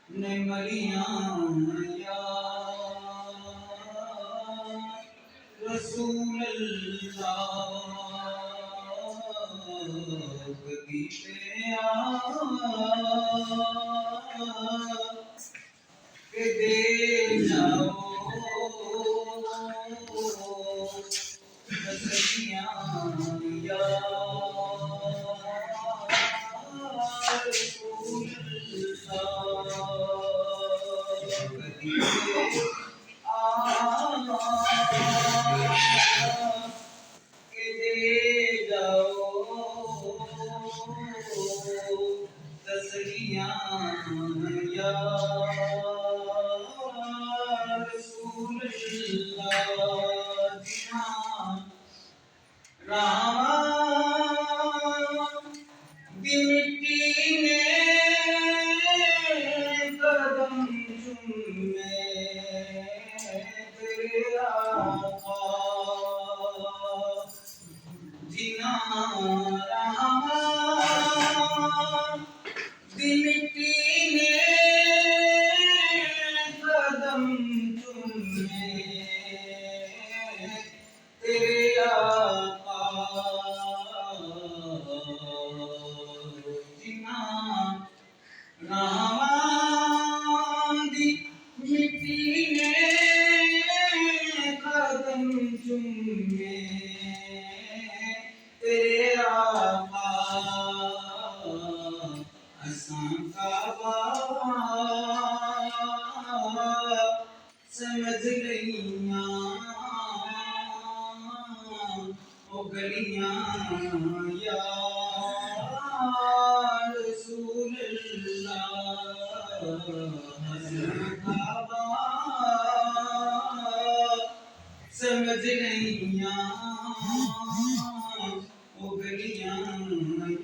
ने मरियां या रसूल अल्लाह कदी पे के दे जाओ तसलियां या रसूल अल्लाह कदी पे के दे जाओ तसलियां या रसूल अल्लाह रामा दी मिट्टी ने कदम चूमे तेरे आका जिना रामा दी मिट्टी ने कदम चूमे तेरे आका जिना रामा दी मिट्टी ने कदम चूमे तेरे आका असां काबा समझ लइयां ओ गलियां या रसूल अल्लाह असां काबा समझ लइयां ओ गलियां